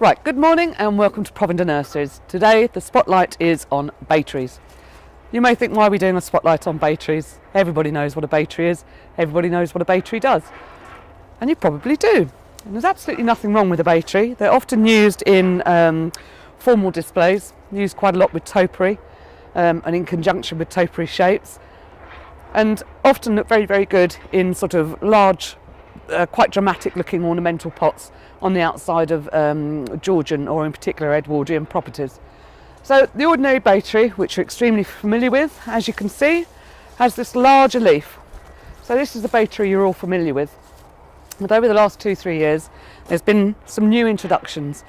Right, good morning and welcome to Provender Nurseries. Today the spotlight is on bay trees. You may think, why are we doing a spotlight on bay trees? Everybody knows what a bay tree is, everybody knows what a bay tree does. And you probably do. And there's absolutely nothing wrong with a bay tree. They're often used in formal displays, used quite a lot with topiary and in conjunction with topiary shapes, and often look very, very good in sort of large, quite dramatic looking ornamental pots on the outside of Georgian, or in particular Edwardian properties. So the ordinary bay tree, which you're extremely familiar with, as you can see, has this larger leaf. So this is the bay tree you're all familiar with. But over the last 2-3 years, there's been some new introductions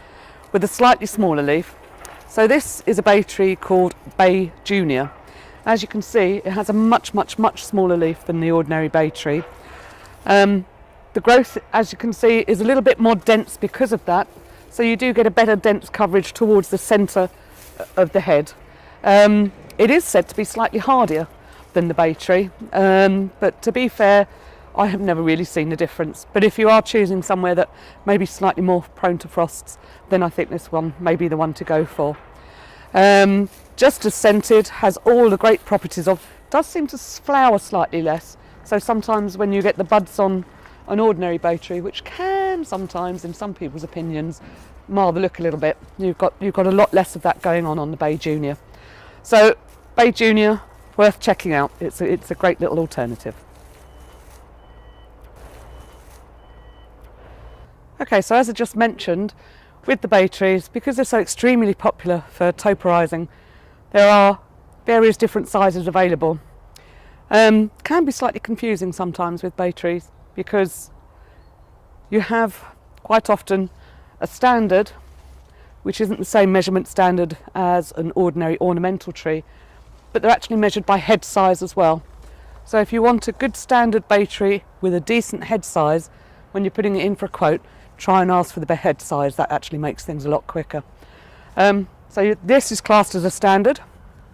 with a slightly smaller leaf. So this is a bay tree called Bay Junior. As you can see, it has a much smaller leaf than the ordinary bay tree. The growth, as you can see, is a little bit more dense because of that. So you do get a better dense coverage towards the centre of the head. It is said to be slightly hardier than the bay tree, but to be fair, I have never really seen the difference. But if you are choosing somewhere that may be slightly more prone to frosts, then I think this one may be the one to go for. Just as scented, has all the great properties of, does seem to flower slightly less. So sometimes when you get the buds on an ordinary bay tree, which can sometimes, in some people's opinions, mar the look a little bit, you've got a lot less of that going on the Bay Junior. So Bay Junior, worth checking out. It's a great little alternative. Okay, so as I just mentioned, with the bay trees, because they're so extremely popular for topiarising, there are various different sizes available. Can be slightly confusing sometimes with bay trees, because you have quite often a standard which isn't the same measurement standard as an ordinary ornamental tree, but they're actually measured by head size as well. So if you want a good standard bay tree with a decent head size, when you're putting it in for a quote, try and ask for the head size. That actually makes things a lot quicker. So this is classed as a standard,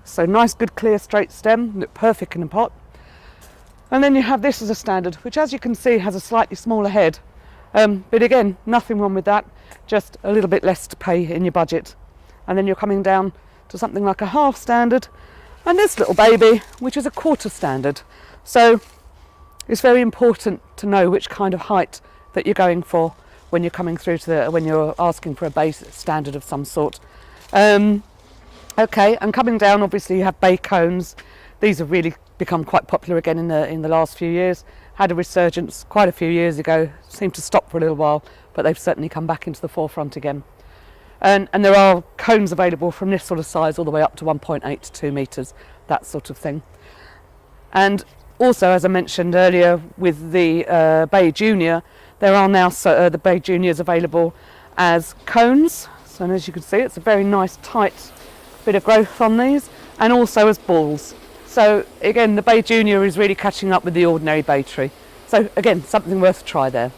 so nice good clear straight stem, look perfect in a pot. And then you have this as a standard, which as you can see has a slightly smaller head. But again, nothing wrong with that, just a little bit less to pay in your budget. And then you're coming down to something like a half standard, and this little baby, which is a quarter standard. So it's very important to know which kind of height that you're going for when you're coming through to when you're asking for a base standard of some sort. Okay, and coming down, obviously you have bay cones. These have really become quite popular again in the last few years. Had a resurgence quite a few years ago, seemed to stop for a little while, but they've certainly come back into the forefront again. And there are cones available from this sort of size all the way up to 1.8 to 2 metres, that sort of thing. And also, as I mentioned earlier, with the Bay Junior, there are now the Bay Juniors available as cones. So as you can see, it's a very nice tight bit of growth on these, and also as balls. So again, the Bay Junior is really catching up with the ordinary bay tree. So again, something worth a try there.